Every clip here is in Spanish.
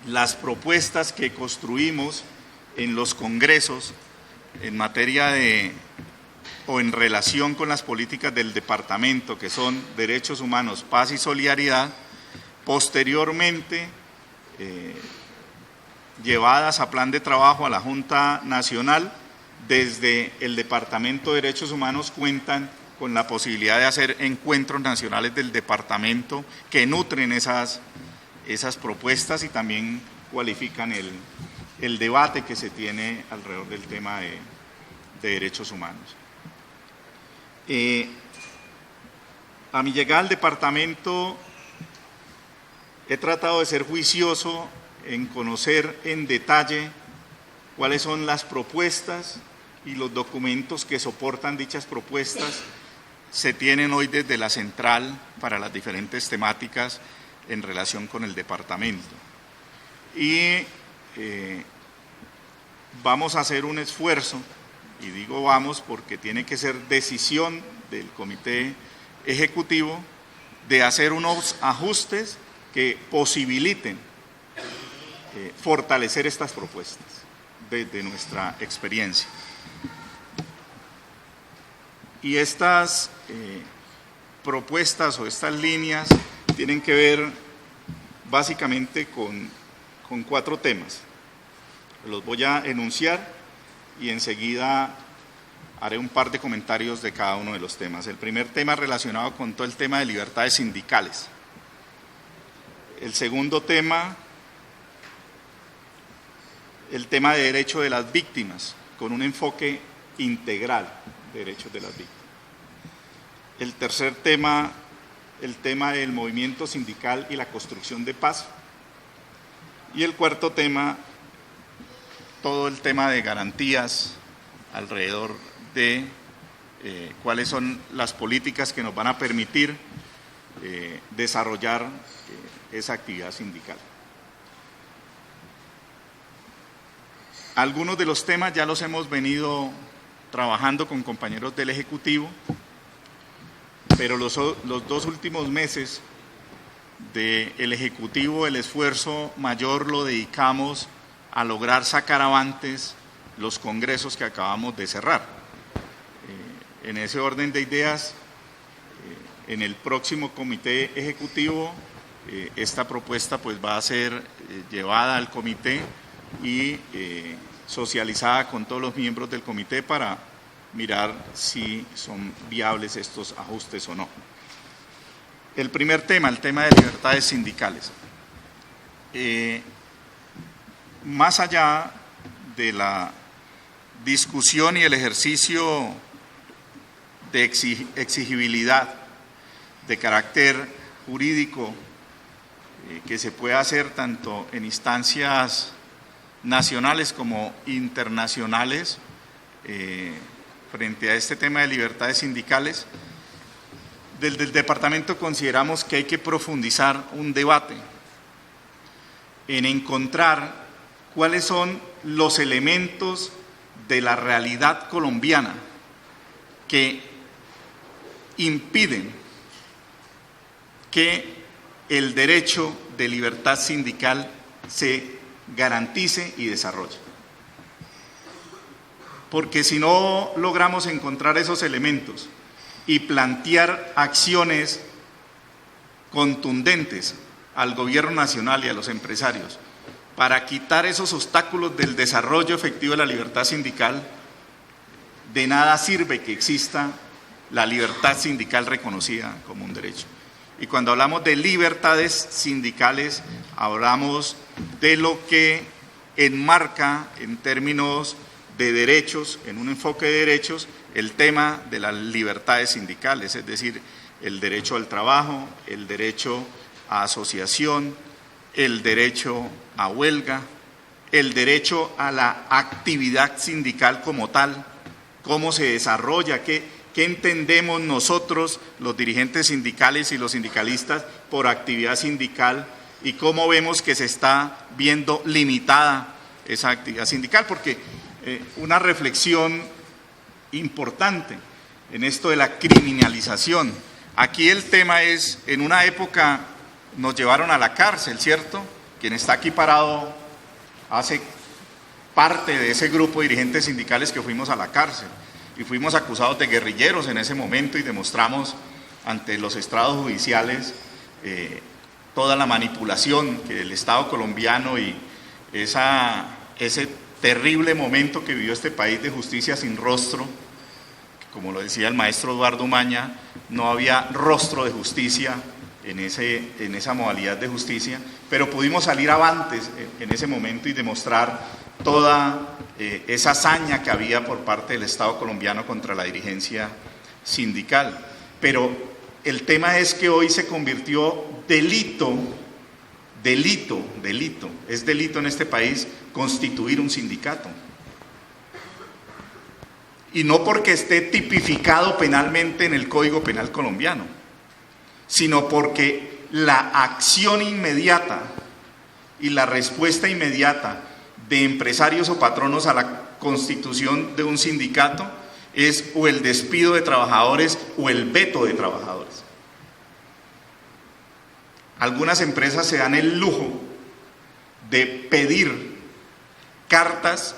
Las propuestas que construimos en los congresos en materia de o en relación con las políticas del departamento, que son derechos humanos, paz y solidaridad, posteriormente llevadas a plan de trabajo a la Junta Nacional, desde el Departamento de Derechos Humanos cuentan con la posibilidad de hacer encuentros nacionales del departamento que nutren esas propuestas y también cualifican el debate que se tiene alrededor del tema de derechos humanos. A mi llegada al departamento he tratado de ser juicioso en conocer en detalle cuáles son las propuestas y los documentos que soportan dichas propuestas. Se tienen hoy desde la central para las diferentes temáticas en relación con el departamento. Y vamos a hacer un esfuerzo, y digo vamos porque tiene que ser decisión del comité ejecutivo, de hacer unos ajustes que posibiliten fortalecer estas propuestas desde nuestra experiencia. Y estas propuestas o estas líneas tienen que ver básicamente con 4 temas. Los voy a enunciar y enseguida haré un par de comentarios de cada uno de los temas. El primer tema relacionado con todo el tema de libertades sindicales. El segundo tema, el tema de derecho de las víctimas, con un enfoque integral de derechos de las víctimas. El tercer tema, el tema del movimiento sindical y la construcción de paz. Y el cuarto tema, todo el tema de garantías alrededor de cuáles son las políticas que nos van a permitir desarrollar esa actividad sindical. Algunos de los temas ya los hemos venido trabajando con compañeros del Ejecutivo, pero los 2 últimos meses del Ejecutivo el esfuerzo mayor lo dedicamos a lograr sacar avantes los congresos que acabamos de cerrar. En ese orden de ideas, en el próximo comité ejecutivo, esta propuesta pues va a ser llevada al comité y socializada con todos los miembros del comité para mirar si son viables estos ajustes o no. El primer tema, el tema de libertades sindicales. Más allá de la discusión y el ejercicio de exigibilidad de carácter jurídico que se puede hacer tanto en instancias nacionales como internacionales frente a este tema de libertades sindicales, desde el departamento consideramos que hay que profundizar un debate en encontrar cuáles son los elementos de la realidad colombiana que impiden que el derecho de libertad sindical se garantice y desarrolle. Porque si no logramos encontrar esos elementos y plantear acciones contundentes al gobierno nacional y a los empresarios para quitar esos obstáculos del desarrollo efectivo de la libertad sindical, de nada sirve que exista la libertad sindical reconocida como un derecho. Y cuando hablamos de libertades sindicales, hablamos de lo que enmarca en términos de derechos, en un enfoque de derechos, el tema de las libertades sindicales, es decir, el derecho al trabajo, el derecho a asociación, el derecho a huelga, el derecho a la actividad sindical como tal, cómo se desarrolla, qué entendemos nosotros, los dirigentes sindicales y los sindicalistas, por actividad sindical y cómo vemos que se está viendo limitada esa actividad sindical, porque una reflexión importante en esto de la criminalización. Aquí el tema es, en una época nos llevaron a la cárcel, ¿cierto?, quien está aquí parado, hace parte de ese grupo de dirigentes sindicales que fuimos a la cárcel y fuimos acusados de guerrilleros en ese momento y demostramos ante los estrados judiciales toda la manipulación que el Estado colombiano y ese terrible momento que vivió este país de justicia sin rostro, como lo decía el maestro Eduardo Umaña, no había rostro de justicia en esa modalidad de justicia, pero pudimos salir avantes en ese momento y demostrar toda esa hazaña que había por parte del Estado colombiano contra la dirigencia sindical. Pero el tema es que hoy se convirtió delito en este país constituir un sindicato. Y no porque esté tipificado penalmente en el Código Penal colombiano, sino porque la acción inmediata y la respuesta inmediata de empresarios o patronos a la constitución de un sindicato es o el despido de trabajadores o el veto de trabajadores. Algunas empresas se dan el lujo de pedir cartas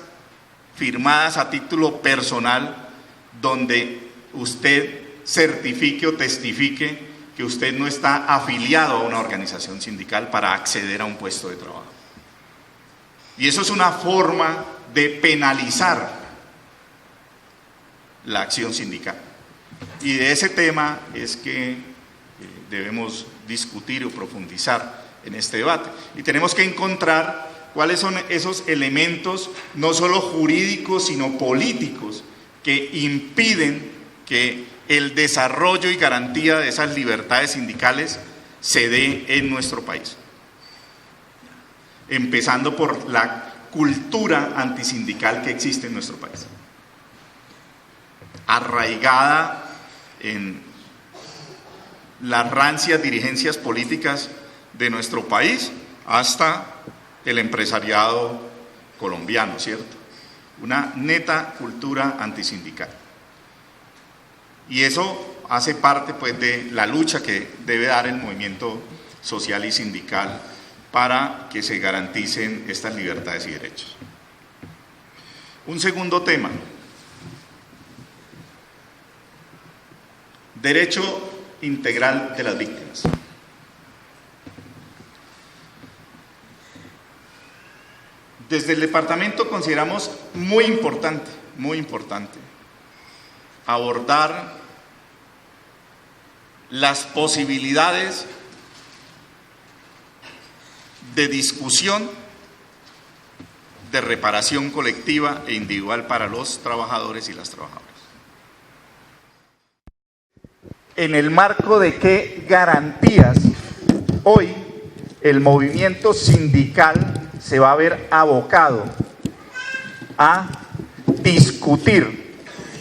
firmadas a título personal donde usted certifique o testifique que usted no está afiliado a una organización sindical para acceder a un puesto de trabajo. Y eso es una forma de penalizar la acción sindical. Y de ese tema es que debemos discutir o profundizar en este debate. Y tenemos que encontrar cuáles son esos elementos, no solo jurídicos, sino políticos, que impiden que el desarrollo y garantía de esas libertades sindicales se dé en nuestro país. Empezando por la cultura antisindical que existe en nuestro país, arraigada en las rancias dirigencias políticas de nuestro país hasta el empresariado colombiano, ¿cierto? Una neta cultura antisindical. Y eso hace parte, pues, de la lucha que debe dar el movimiento social y sindical para que se garanticen estas libertades y derechos. Un segundo tema: derecho integral de las víctimas. Desde el departamento consideramos muy importante abordar las posibilidades de discusión, de reparación colectiva e individual para los trabajadores y las trabajadoras. ¿En el marco de qué garantías hoy el movimiento sindical se va a ver abocado a discutir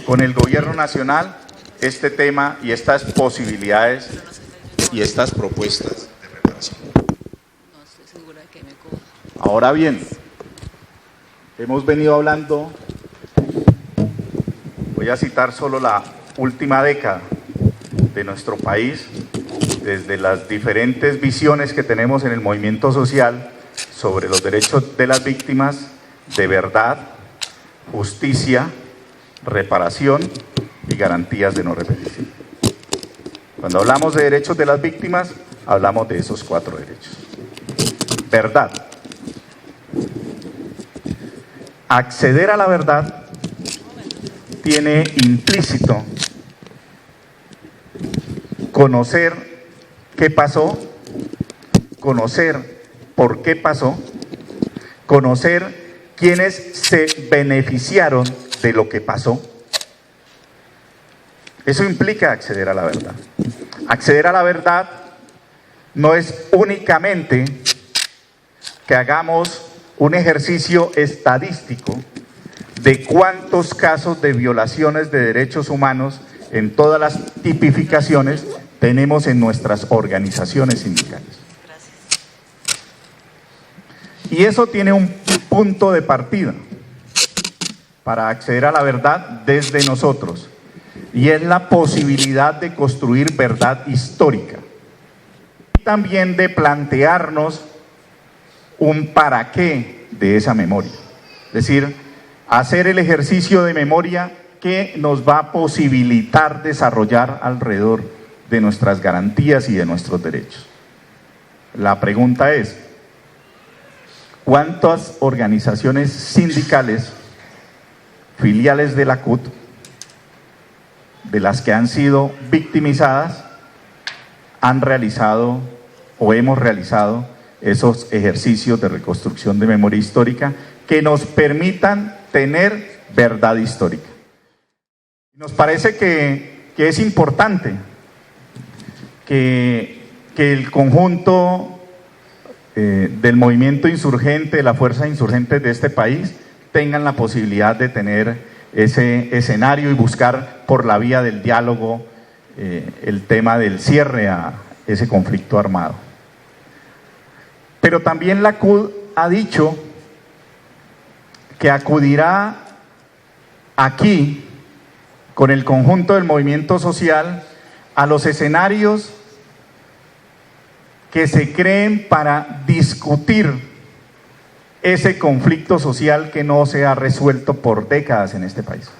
con el gobierno nacional este tema y estas posibilidades y estas propuestas de reparación? No estoy segura de que me coja. Ahora bien, hemos venido hablando, voy a citar solo la última década de nuestro país, desde las diferentes visiones que tenemos en el movimiento social sobre los derechos de las víctimas, de verdad, justicia, reparación y garantías de no repetición. Cuando hablamos de derechos de las víctimas, hablamos de esos 4 derechos. Verdad. Acceder a la verdad tiene implícito conocer qué pasó, conocer por qué pasó, conocer quiénes se beneficiaron de lo que pasó. Eso implica acceder a la verdad. Acceder a la verdad no es únicamente que hagamos un ejercicio estadístico de cuántos casos de violaciones de derechos humanos en todas las tipificaciones tenemos en nuestras organizaciones sindicales. Y eso tiene un punto de partida para acceder a la verdad desde nosotros, y es la posibilidad de construir verdad histórica y también de plantearnos un para qué de esa memoria. Es decir, hacer el ejercicio de memoria que nos va a posibilitar desarrollar alrededor de nuestras garantías y de nuestros derechos. La pregunta es, ¿cuántas organizaciones sindicales filiales de la CUT, de las que han sido victimizadas, han realizado o hemos realizado esos ejercicios de reconstrucción de memoria histórica que nos permitan tener verdad histórica? Nos parece que es importante que el conjunto del movimiento insurgente, de la fuerza insurgente de este país, tengan la posibilidad de tener ese escenario y buscar por la vía del diálogo el tema del cierre a ese conflicto armado. Pero también la CUT ha dicho que acudirá aquí con el conjunto del movimiento social a los escenarios que se creen para discutir ese conflicto social que no se ha resuelto por décadas en este país,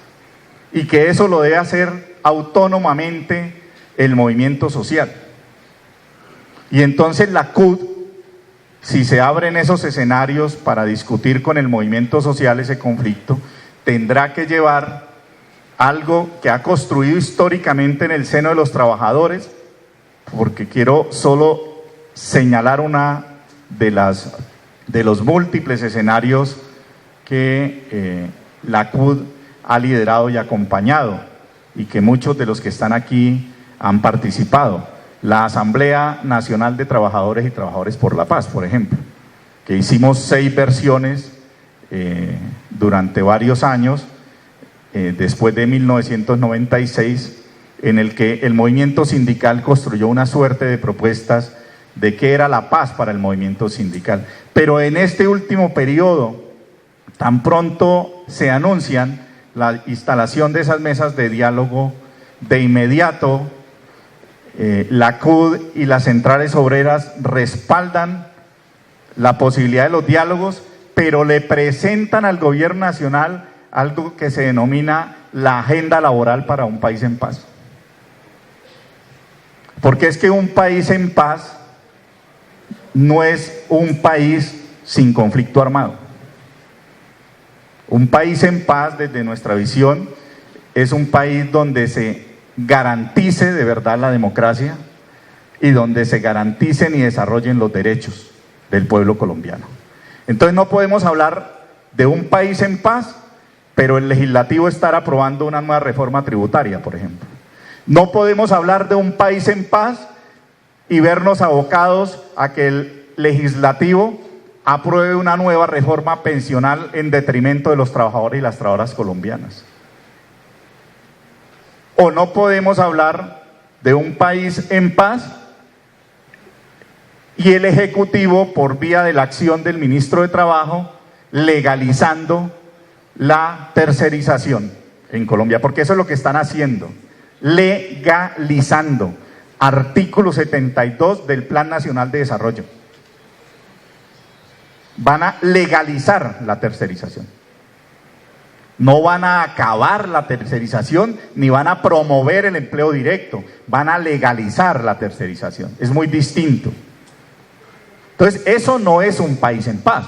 y que eso lo debe hacer autónomamente el movimiento social. Y entonces la CUT, si se abren esos escenarios para discutir con el movimiento social ese conflicto, tendrá que llevar algo que ha construido históricamente en el seno de los trabajadores, porque quiero solo señalar una de los múltiples escenarios que la CUT ha liderado y acompañado, y que muchos de los que están aquí han participado. La Asamblea Nacional de Trabajadores y Trabajadores por la Paz, por ejemplo, que hicimos 6 versiones durante varios años, después de 1996, en el que el movimiento sindical construyó una suerte de propuestas de qué era la paz para el movimiento sindical. Pero en este último periodo, tan pronto se anuncian la instalación de esas mesas de diálogo, de inmediato la CUT y las centrales obreras respaldan la posibilidad de los diálogos, pero le presentan al gobierno nacional algo que se denomina la agenda laboral para un país en paz. Porque es que un país en paz no es un país sin conflicto armado. Un país en paz, desde nuestra visión, es un país donde se garantice de verdad la democracia y donde se garanticen y desarrollen los derechos del pueblo colombiano. Entonces no podemos hablar de un país en paz, pero el legislativo estar aprobando una nueva reforma tributaria, por ejemplo. No podemos hablar de un país en paz y vernos abocados a que el legislativo apruebe una nueva reforma pensional en detrimento de los trabajadores y las trabajadoras colombianas. O no podemos hablar de un país en paz y el Ejecutivo, por vía de la acción del ministro de Trabajo, legalizando la tercerización en Colombia, porque eso es lo que están haciendo, legalizando. Artículo 72 del Plan Nacional de Desarrollo. Van a legalizar la tercerización. No van a acabar la tercerización ni van a promover el empleo directo, van a legalizar la tercerización. Es muy distinto. Entonces, eso no es un país en paz.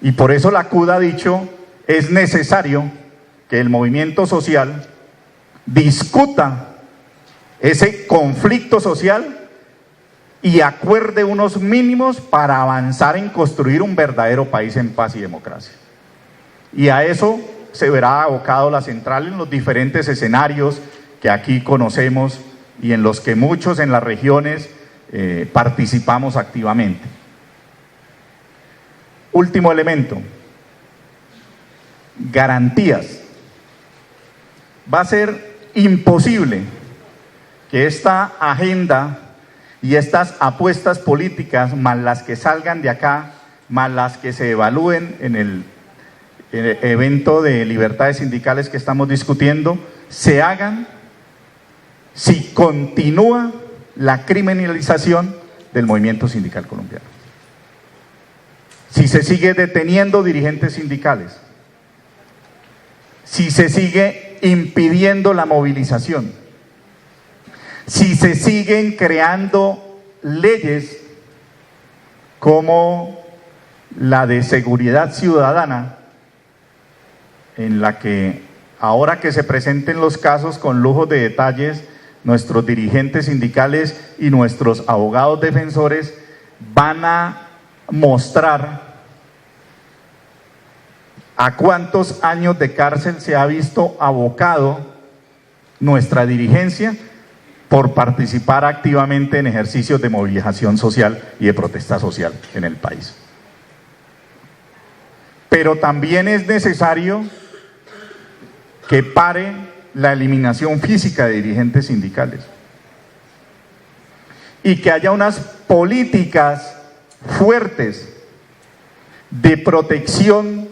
Y por eso la CUT ha dicho, es necesario que el movimiento social discuta ese conflicto social y acuerde unos mínimos para avanzar en construir un verdadero país en paz y democracia. Y a eso se verá abocado la central en los diferentes escenarios que aquí conocemos y en los que muchos en las regiones participamos activamente. Último elemento, garantías. Va a ser imposible que esta agenda y estas apuestas políticas, más las que salgan de acá, más las que se evalúen en el evento de libertades sindicales que estamos discutiendo, se hagan si continúa la criminalización del movimiento sindical colombiano. si se sigue deteniendo dirigentes sindicales, si se sigue impidiendo la movilización, si se siguen creando leyes como la de seguridad ciudadana, en la que ahora que se presenten los casos con lujos de detalles, nuestros dirigentes sindicales y nuestros abogados defensores van a mostrar a cuántos años de cárcel se ha visto abocado nuestra dirigencia por participar activamente en ejercicios de movilización social y de protesta social en el país. Pero también es necesario que pare la eliminación física de dirigentes sindicales y que haya unas políticas fuertes de protección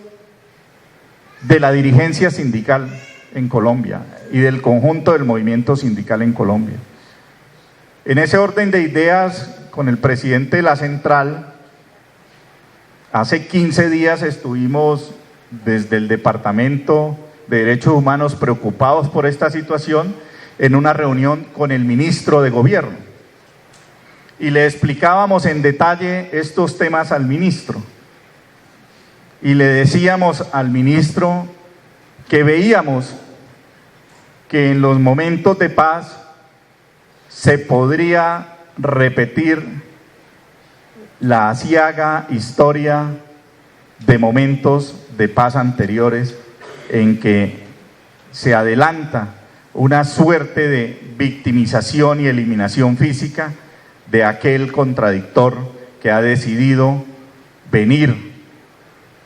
de la dirigencia sindical en Colombia y del conjunto del movimiento sindical en Colombia. En ese orden de ideas, con el presidente de la central, hace 15 días estuvimos desde el Departamento de Derechos Humanos preocupados por esta situación en una reunión con el ministro de Gobierno. Y le explicábamos en detalle estos temas al ministro. Y le decíamos al ministro que veíamos que en los momentos de paz se podría repetir la aciaga historia de momentos de paz anteriores en que se adelanta una suerte de victimización y eliminación física de aquel contradictor que ha decidido venir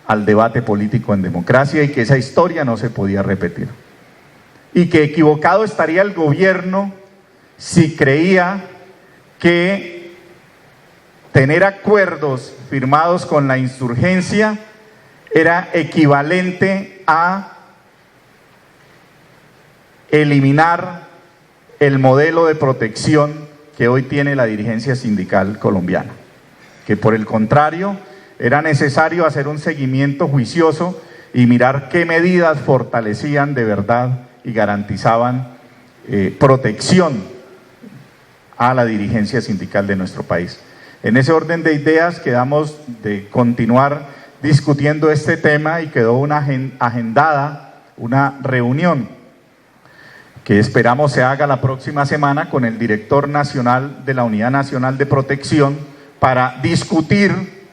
al debate político en democracia y que esa historia no se podía repetir. Y que equivocado estaría el gobierno si creía que tener acuerdos firmados con la insurgencia era equivalente a eliminar el modelo de protección que hoy tiene la dirigencia sindical colombiana, que por el contrario era necesario hacer un seguimiento juicioso y mirar qué medidas fortalecían de verdad y garantizaban protección a la dirigencia sindical de nuestro país. En ese orden de ideas quedamos de continuar discutiendo este tema y quedó agendada una reunión que esperamos se haga la próxima semana con el director nacional de la Unidad Nacional de Protección para discutir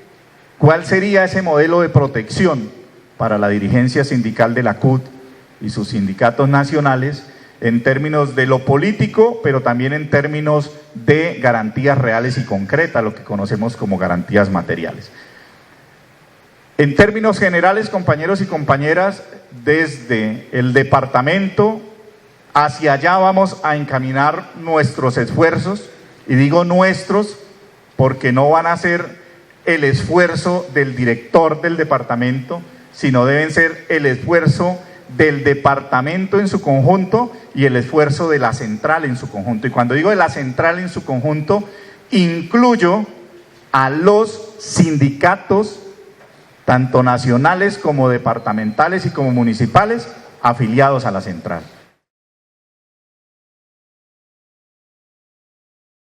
cuál sería ese modelo de protección para la dirigencia sindical de la CUT y sus sindicatos nacionales en términos de lo político, pero también en términos de garantías reales y concretas, lo que conocemos como garantías materiales. En términos generales, compañeros y compañeras, desde el departamento hacia allá vamos a encaminar nuestros esfuerzos, y digo nuestros porque no van a ser el esfuerzo del director del departamento, sino deben ser el esfuerzo del departamento en su conjunto y el esfuerzo de la central en su conjunto. Y cuando digo de la central en su conjunto, incluyo a los sindicatos, tanto nacionales como departamentales y como municipales, afiliados a la central.